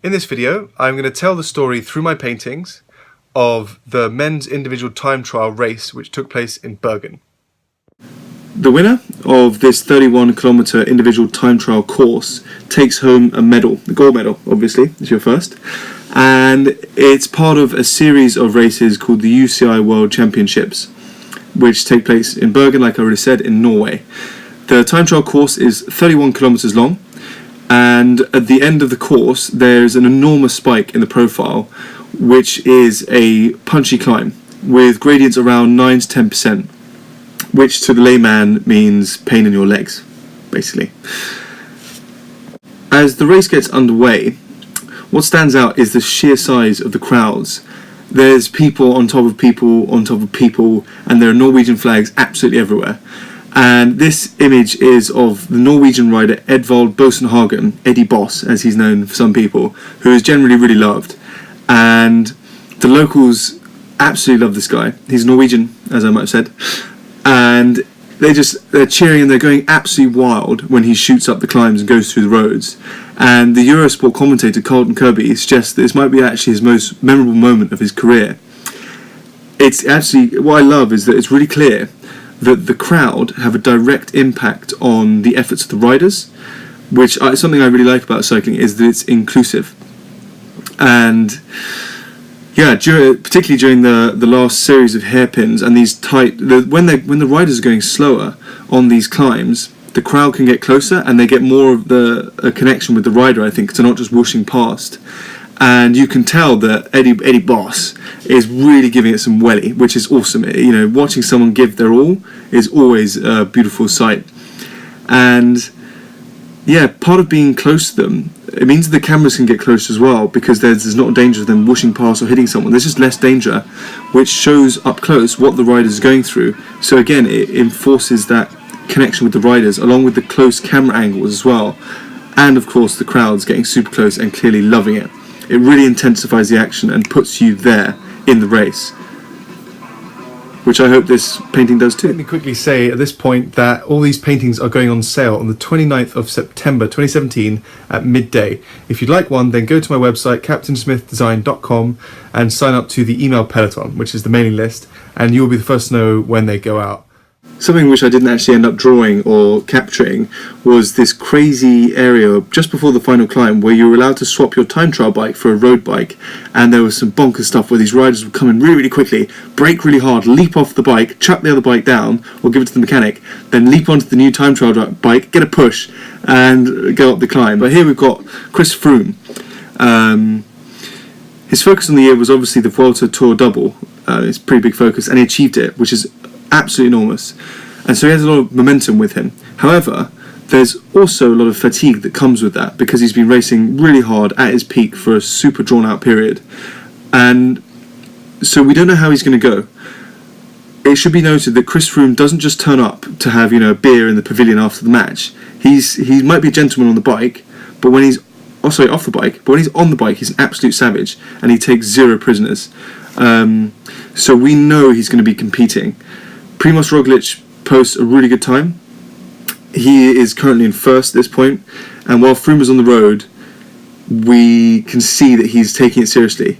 In this video, I'm going to tell the story through my paintings of the men's individual time trial race which took place in Bergen. The winner of this 31-kilometer individual time trial course takes home a medal, the gold medal, obviously, is your first. And it's part of a series of races called the UCI World Championships, which take place in Bergen, like I already said, in Norway. The time trial course is 31 kilometers long, and at the end of the course there's an enormous spike in the profile, which is a punchy climb with gradients around 9 to 10%, which to the layman means pain in your legs, basically. As the race gets underway, what stands out is the sheer size of the crowds. There's people on top of people on top of people, and there are Norwegian flags absolutely everywhere. And this image is of the Norwegian rider Edvald Bosenhagen, Eddie Boss as he's known for some people, who is generally really loved. And the locals absolutely love this guy. He's Norwegian, as I might have said. And they're cheering and they're going absolutely wild when he shoots up the climbs and goes through the roads. And the Eurosport commentator Carlton Kirby suggests that this might be actually his most memorable moment of his career. It's actually, what I love is that it's really clear that the crowd have a direct impact on the efforts of the riders, which something I really like about cycling is that it's inclusive. And yeah, particularly during the last series of hairpins and these when the riders are going slower on these climbs, the crowd can get closer and they get more of a connection with the rider, I think, because they're not just whooshing past. And you can tell that Eddie Boss is really giving it some welly, which is awesome. You know, watching someone give their all is always a beautiful sight. And yeah, part of being close to them, it means that the cameras can get close as well, because there's not a danger of them whooshing past or hitting someone. There's just less danger, which shows up close what the rider's going through. So again, it enforces that connection with the riders, along with the close camera angles as well. And of course, the crowd's getting super close and clearly loving it. It really intensifies the action and puts you there in the race, which I hope this painting does too. Let me quickly say at this point that all these paintings are going on sale on the 29th of September 2017 at midday. If you'd like one, then go to my website captainsmithdesign.com and sign up to the email peloton, which is the mailing list, and you'll be the first to know when they go out. Something which I didn't actually end up drawing or capturing was this crazy area just before the final climb where you were allowed to swap your time trial bike for a road bike, and there was some bonkers stuff where these riders would come in really, really quickly, brake really hard, leap off the bike, chuck the other bike down or give it to the mechanic, then leap onto the new time trial bike, get a push and go up the climb. But here we've got Chris Froome. His focus on the year was obviously the Vuelta Tour double. It's a pretty big focus, and he achieved it, which is absolutely enormous, and so he has a lot of momentum with him. However, there's also a lot of fatigue that comes with that, because he's been racing really hard at his peak for a super drawn out period, and so we don't know how he's going to go. It should be noted that Chris Froome doesn't just turn up to have, you know, a beer in the pavilion after the match. He might be a gentleman on the bike, but when he's off the bike, but when he's on the bike, he's an absolute savage, and he takes zero prisoners. So we know he's going to be competing. Primož Roglič posts a really good time. He is currently in first at this point, and while Froome is on the road, we can see that he's taking it seriously,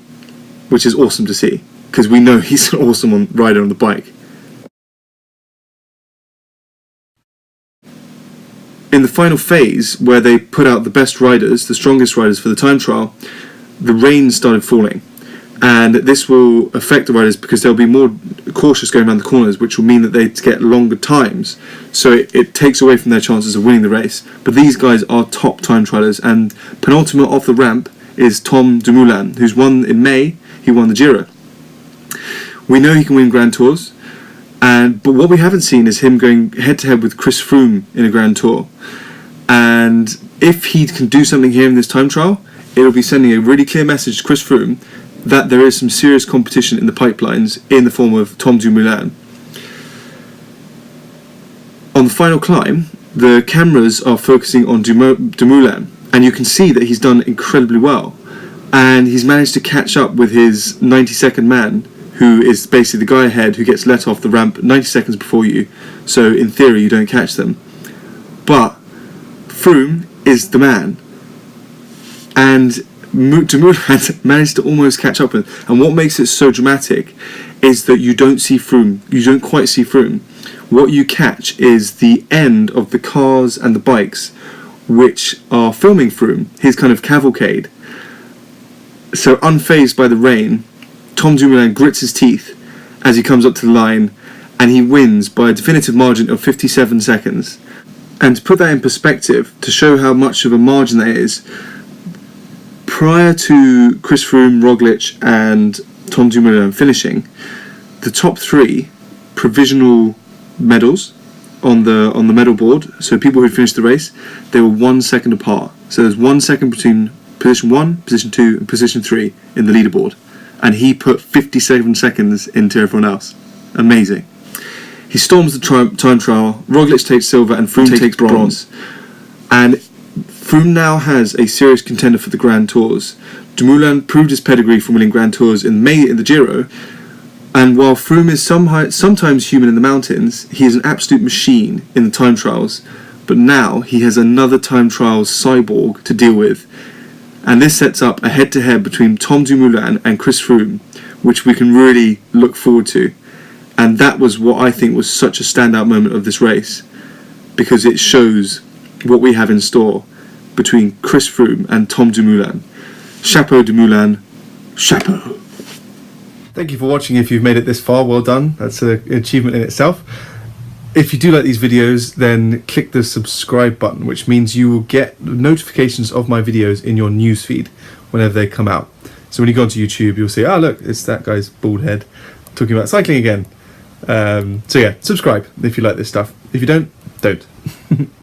which is awesome to see, because we know he's an awesome rider on the bike. In the final phase, where they put out the best riders, the strongest riders for the time trial, the rain started falling. And this will affect the riders because they'll be more cautious going around the corners, which will mean that they get longer times. So it takes away from their chances of winning the race. But these guys are top time trialers, and penultimate off the ramp is Tom Dumoulin, who's won in May. He won the Giro. We know he can win Grand Tours, but what we haven't seen is him going head-to-head with Chris Froome in a Grand Tour. And if he can do something here in this time trial, it'll be sending a really clear message to Chris Froome that there is some serious competition in the pipelines in the form of Tom Dumoulin. On the final climb, the cameras are focusing on Dumoulin, and you can see that he's done incredibly well, and he's managed to catch up with his 92nd man, who is basically the guy ahead who gets let off the ramp 90 seconds before you, so in theory you don't catch them. But Froome is the man, and Dumoulin managed to almost catch up with. And what makes it so dramatic is that you don't see Froome. You don't quite see Froome. What you catch is the end of the cars and the bikes which are filming Froome, his kind of cavalcade. So unfazed by the rain, Tom Dumoulin grits his teeth as he comes up to the line, and he wins by a definitive margin of 57 seconds. And to put that in perspective, to show how much of a margin that is, prior to Chris Froome, Roglic and Tom Dumoulin finishing, the top three provisional medals on the medal board, so people who finished the race, they were 1 second apart. So there's 1 second between position 1, position 2 and position 3 in the leaderboard, and he put 57 seconds into everyone else. Amazing. He storms the time trial, Roglic takes silver and Froome takes bronze. And Froome now has a serious contender for the Grand Tours. Dumoulin proved his pedigree from winning Grand Tours in May in the Giro, and while Froome is sometimes human in the mountains, he is an absolute machine in the time trials. But now he has another time trials cyborg to deal with, and this sets up a head-to-head between Tom Dumoulin and Chris Froome, which we can really look forward to. And that was what I think was such a standout moment of this race, because it shows what we have in store between Chris Froome and Tom Dumoulin. Chapeau Dumoulin, chapeau. Thank you for watching. If you've made it this far, well done. That's an achievement in itself. If you do like these videos, then click the subscribe button, which means you will get notifications of my videos in your newsfeed whenever they come out. So when you go onto YouTube, you'll see, oh look, it's that guy's bald head talking about cycling again. So yeah, subscribe if you like this stuff. If you don't.